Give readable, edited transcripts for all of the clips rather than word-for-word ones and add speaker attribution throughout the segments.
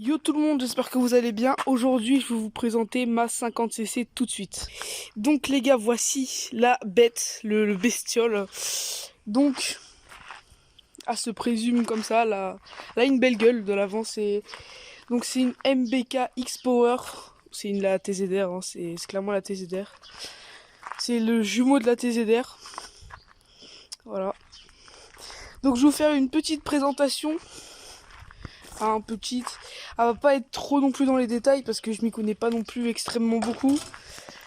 Speaker 1: Yo tout le monde, j'espère que vous allez bien. Aujourd'hui, je vais vous présenter ma 50cc tout de suite. Donc les gars, voici la bête, le bestiole. Donc, elle se présume comme ça, elle a une belle gueule de l'avant. Donc c'est une MBK X-Power. C'est la TZR, hein, c'est clairement la TZR. C'est le jumeau de la TZR. Voilà. Donc je vais vous faire une petite présentation. Petite. Elle va pas être trop non plus dans les détails parce que je m'y connais pas non plus extrêmement beaucoup.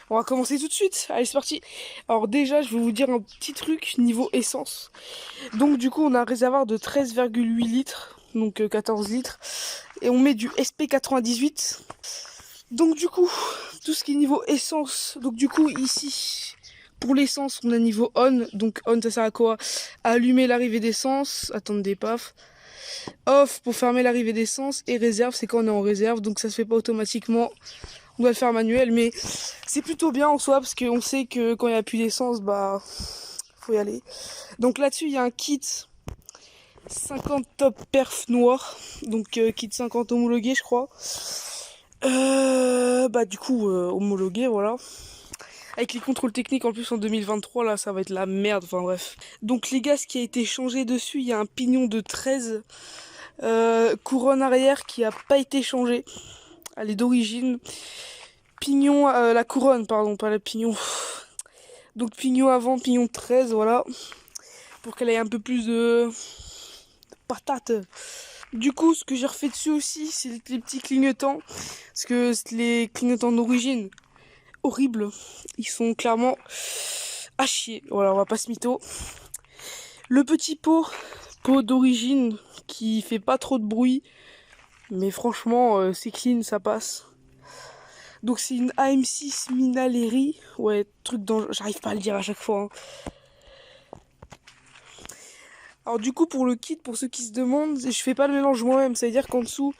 Speaker 1: On va commencer tout de suite. Allez, c'est parti. Alors déjà, je vais vous dire un petit truc niveau essence. Donc du coup, on a un réservoir de 13,8 litres, donc 14 litres. Et on met du SP98. Donc du coup, tout ce qui est niveau essence. Donc du coup, ici, pour l'essence, on a niveau on. Donc on, ça sert à quoi? À allumer l'arrivée d'essence. Attendez, paf. Off pour fermer l'arrivée d'essence, et réserve c'est quand on est en réserve, donc ça se fait pas automatiquement, on doit le faire manuel, mais c'est plutôt bien en soi parce qu'on sait que quand il n'y a plus d'essence, bah faut y aller. Donc là-dessus il y a un kit 50 top perf noir, donc kit 50 homologué je crois, du coup homologué, voilà, avec les contrôles techniques en plus en 2023, là ça va être la merde, enfin bref. Donc les gars, ce qui a été changé dessus, il y a un pignon de 13 couronne arrière qui a pas été changée. Elle est d'origine. Pignon, la couronne, pardon, pas le pignon. Donc pignon avant, pignon 13, voilà. Pour qu'elle ait un peu plus de patate. Du coup, ce que j'ai refait dessus aussi, c'est les petits clignotants. Parce que les clignotants d'origine, horribles. Ils sont clairement à chier. Voilà, on va pas se mytho. Le petit pot d'origine qui fait pas trop de bruit. Mais franchement, c'est clean, ça passe. Donc c'est une AM6 Minaleri. Ouais, truc dans... J'arrive pas à le dire à chaque fois. Hein. Alors du coup, pour le kit, pour ceux qui se demandent, je fais pas le mélange moi-même. Ça veut dire qu'en dessous,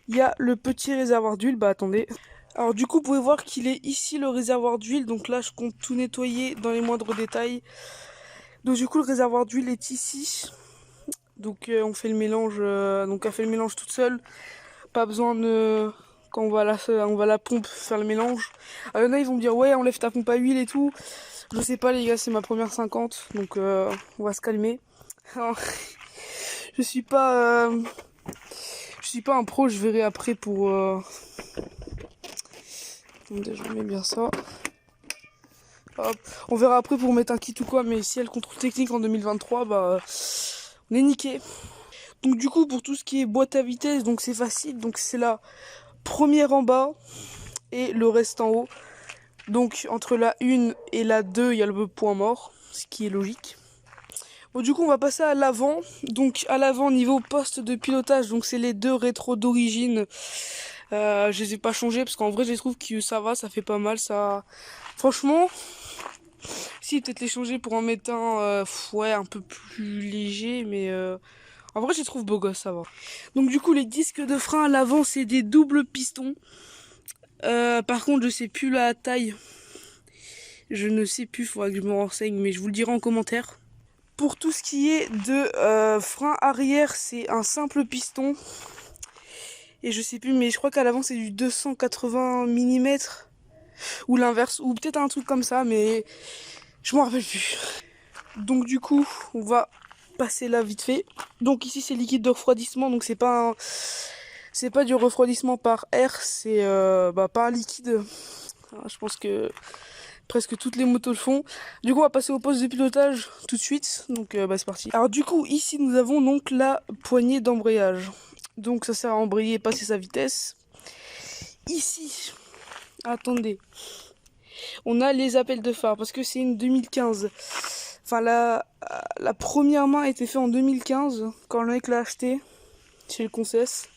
Speaker 1: il y a le petit réservoir d'huile. Bah attendez. Alors du coup, vous pouvez voir qu'il est ici le réservoir d'huile. Donc là, je compte tout nettoyer dans les moindres détails. Donc du coup, le réservoir d'huile est ici. Donc on fait le mélange. Donc elle fait le mélange toute seule. Pas besoin de... Quand on va à la pompe faire le mélange. Il y en a, ils vont me dire ouais, enlève ta pompe à huile et tout. Je sais pas les gars, c'est ma première 50, donc on va se calmer. Alors, je suis pas un pro, je verrai après pour attendez, je remets bien ça. Hop. On verra après pour mettre un kit ou quoi, mais si elle le contrôle technique en 2023, bah on est niqué. Donc du coup, pour tout ce qui est boîte à vitesse, donc c'est facile, donc c'est la première en bas et le reste en haut. Donc entre la 1 et la 2, il y a le point mort, ce qui est logique. Bon, du coup, on va passer à l'avant. Donc à l'avant, niveau poste de pilotage, donc c'est les deux rétros d'origine. Je les ai pas changés parce qu'en vrai, je trouve que ça va, ça fait pas mal. Ça, franchement, si peut-être les changer pour en mettre un, ouais, un peu plus léger, mais en vrai, je les trouve beau gosse, ça va. Donc du coup, les disques de frein à l'avant, c'est des doubles pistons. Par contre, je sais plus la taille. Je ne sais plus, faudra que je me renseigne, mais je vous le dirai en commentaire. Pour tout ce qui est de frein arrière, c'est un simple piston. Et je sais plus, mais je crois qu'à l'avant c'est du 280 mm. Ou l'inverse, ou peut-être un truc comme ça, mais je m'en rappelle plus. Donc du coup, on va passer là vite fait. Donc ici c'est liquide de refroidissement, donc c'est pas du refroidissement par air, c'est pas un liquide. Alors, je pense que presque toutes les motos le font. Du coup, on va passer au poste de pilotage tout de suite. Donc, c'est parti. Alors, du coup, ici, nous avons donc la poignée d'embrayage. Donc, ça sert à embrayer et passer sa vitesse. Ici, attendez, on a les appels de phare parce que c'est une 2015. Enfin, la première main a été faite en 2015 quand le mec l'a acheté chez le concess.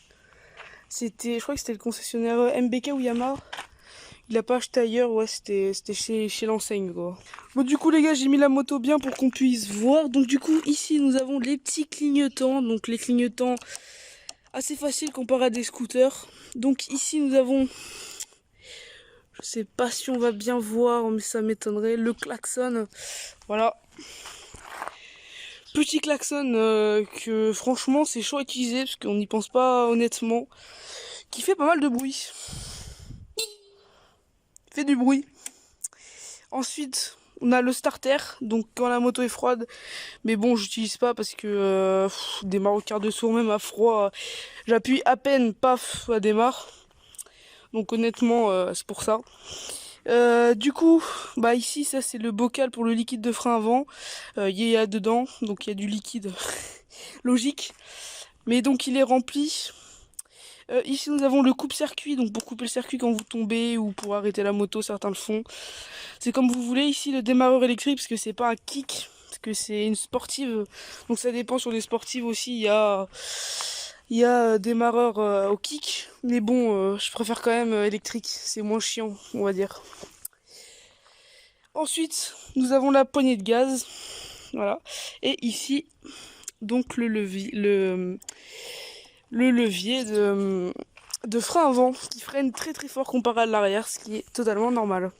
Speaker 1: Je crois que c'était le concessionnaire MBK ou Yamaha. Il a pas acheté ailleurs, ouais, c'était chez l'enseigne, quoi. Bon, du coup, les gars, j'ai mis la moto bien pour qu'on puisse voir. Donc, du coup, ici, nous avons les petits clignotants. Donc, les clignotants assez faciles comparé à des scooters. Donc, ici, nous avons... Je sais pas si on va bien voir, mais ça m'étonnerait. Le klaxon. Voilà. Petit klaxon que, franchement, c'est chaud à utiliser parce qu'on n'y pense pas honnêtement. qui fait pas mal de bruit. Il fait du bruit. Ensuite, on a le starter, donc quand la moto est froide, mais bon, j'utilise pas parce que démarre au quart de tour, même à froid, j'appuie à peine, paf, ça démarre. Donc honnêtement, c'est pour ça. Du coup, bah ici, ça c'est le bocal pour le liquide de frein avant. Il y a dedans, donc il y a du liquide, logique. Mais donc il est rempli. Ici nous avons le coupe-circuit, donc pour couper le circuit quand vous tombez ou pour arrêter la moto, certains le font. C'est comme vous voulez. Ici le démarreur électrique, parce que c'est pas un kick, parce que c'est une sportive. Donc ça dépend sur les sportives aussi, il y a démarreur au kick. Mais bon, je préfère quand même électrique, c'est moins chiant, on va dire. Ensuite, nous avons la poignée de gaz. Voilà. Et ici, donc le levier de frein avant qui freine très très fort comparé à l'arrière, ce qui est totalement normal.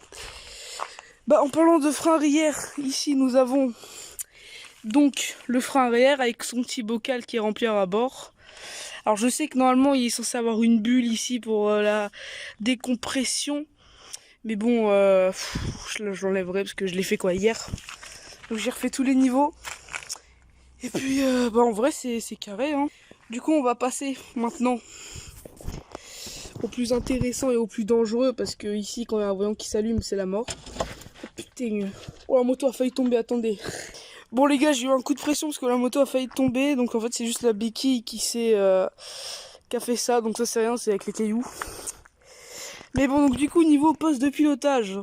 Speaker 1: Bah, en parlant de frein arrière, ici nous avons donc le frein arrière avec son petit bocal qui est rempli à bord. Alors je sais que normalement il est censé avoir une bulle ici pour la décompression, mais bon, je l'enlèverai parce que je l'ai fait quoi hier. Donc j'ai refait tous les niveaux. Et puis bah en vrai c'est carré hein. Du coup on va passer maintenant au plus intéressant et au plus dangereux, parce que ici quand il y a un voyant qui s'allume c'est la mort. Oh, putain, oh la moto a failli tomber, attendez. Bon les gars, j'ai eu un coup de pression parce que la moto a failli tomber, donc en fait c'est juste la béquille qui a fait ça, donc ça c'est rien, c'est avec les cailloux. Mais bon, donc du coup niveau poste de pilotage,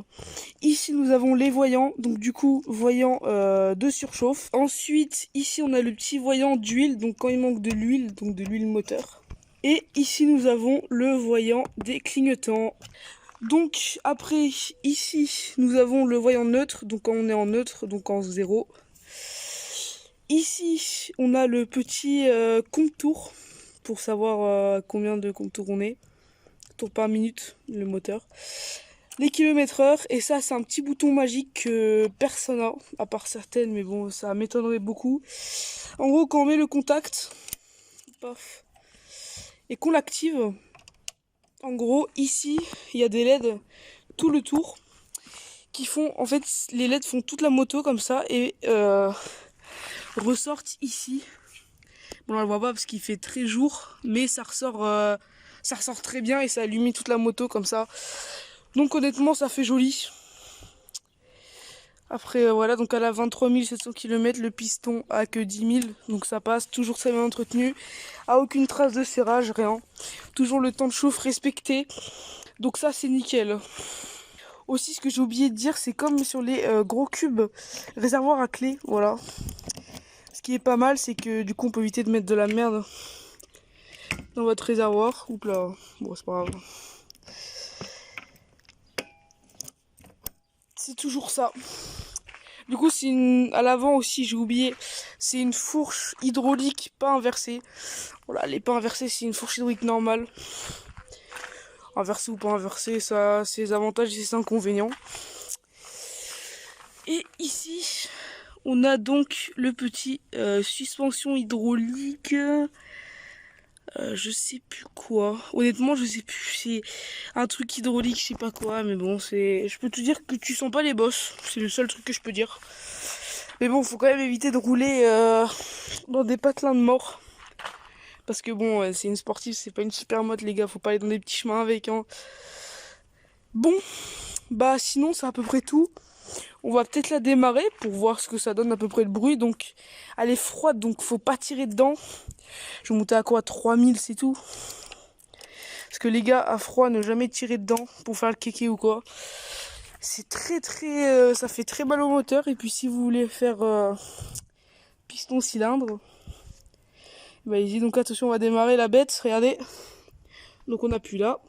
Speaker 1: ici nous avons les voyants, donc du coup voyant de surchauffe. Ensuite ici on a le petit voyant d'huile, donc quand il manque de l'huile, donc de l'huile moteur. Et ici nous avons le voyant des clignotants. Donc après ici nous avons le voyant neutre, donc quand on est en neutre, donc en 0. Ici on a le petit compte-tour pour savoir combien de compte-tour on est. Tour par minute, le moteur. Les kilomètres/heure, et ça c'est un petit bouton magique que personne n'a, à part certaines, mais bon ça m'étonnerait beaucoup. En gros quand on met le contact, paf, et qu'on l'active, en gros ici il y a des LED tout le tour qui font, en fait les LED font toute la moto comme ça et ressortent ici. Bon on ne le voit pas parce qu'il fait très jour, mais ça ressort très bien et ça illumine toute la moto comme ça. Donc honnêtement ça fait joli. Après voilà, donc à la 23 700 km, le piston a que 10 000, donc ça passe, toujours très bien entretenu, a aucune trace de serrage, rien. Toujours le temps de chauffe respecté, donc ça c'est nickel. Aussi ce que j'ai oublié de dire, c'est comme sur les gros cubes, réservoir à clé, voilà. Ce qui est pas mal, c'est que du coup on peut éviter de mettre de la merde dans votre réservoir. Oups là, bon c'est pas grave. C'est toujours ça. Du coup, à l'avant aussi, j'ai oublié, c'est une fourche hydraulique pas inversée. Voilà, elle n'est pas inversée, c'est une fourche hydraulique normale. Inversée ou pas inversée, ça a ses avantages et ses inconvénients. Et ici, on a donc le petit suspension hydraulique. Je sais plus quoi. Honnêtement, je sais plus. C'est un truc hydraulique, je sais pas quoi. Mais bon, je peux te dire que tu sens pas les bosses. C'est le seul truc que je peux dire. Mais bon, faut quand même éviter de rouler dans des patelins de mort. Parce que bon, c'est une sportive, c'est pas une super moto, les gars. Faut pas aller dans des petits chemins avec. Hein. Bon, bah sinon, c'est à peu près tout. On va peut-être la démarrer pour voir ce que ça donne à peu près le bruit. Donc, elle est froide, donc faut pas tirer dedans. Je vais monter à quoi, 3000, c'est tout. Parce que les gars, à froid, ne jamais tirer dedans pour faire le kéké ou quoi. C'est très ça fait très mal au moteur. Et puis si vous voulez faire piston cylindre, bah allez-y. Donc attention, on va démarrer la bête, regardez. Donc on appuie là.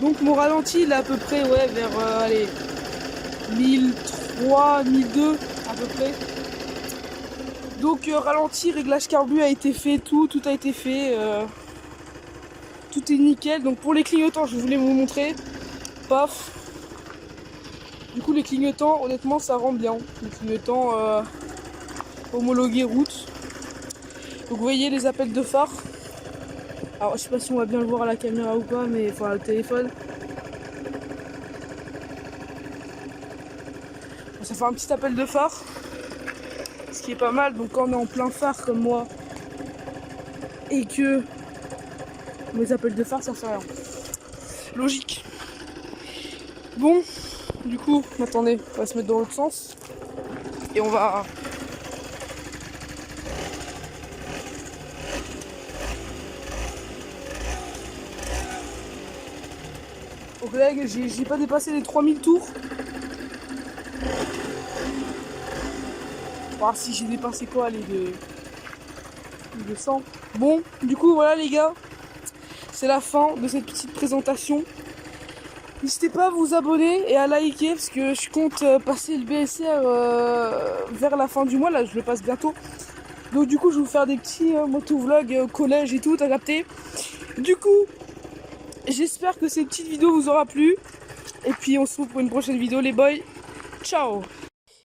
Speaker 1: Donc mon ralenti il est à peu près vers allez 1003, 1002 à peu près. Donc ralenti, réglage carbu a été fait, tout a été fait. Tout est nickel. Donc pour les clignotants, je voulais vous montrer. Paf. Du coup les clignotants, honnêtement ça rend bien. Les clignotants homologués route. Donc vous voyez les appels de phare. Alors je sais pas si on va bien le voir à la caméra ou pas, mais enfin le téléphone. Ça fait un petit appel de phare. Ce qui est pas mal, donc quand on est en plein phare comme moi et que mes appels de phare ça fait rien. Logique. Bon, du coup, attendez, on va se mettre dans l'autre sens. Et on va... Donc là, j'ai pas dépassé les 3000 tours. Ah si j'ai dépassé quoi, les 200. Bon, du coup, voilà les gars. C'est la fin de cette petite présentation. N'hésitez pas à vous abonner et à liker parce que je compte passer le BSR vers la fin du mois. Là, je le passe bientôt. Donc du coup, je vais vous faire des petits motovlogs au collège et tout, t'as capté. Du coup, j'espère que cette petite vidéo vous aura plu. Et puis, on se retrouve pour une prochaine vidéo, les boys. Ciao!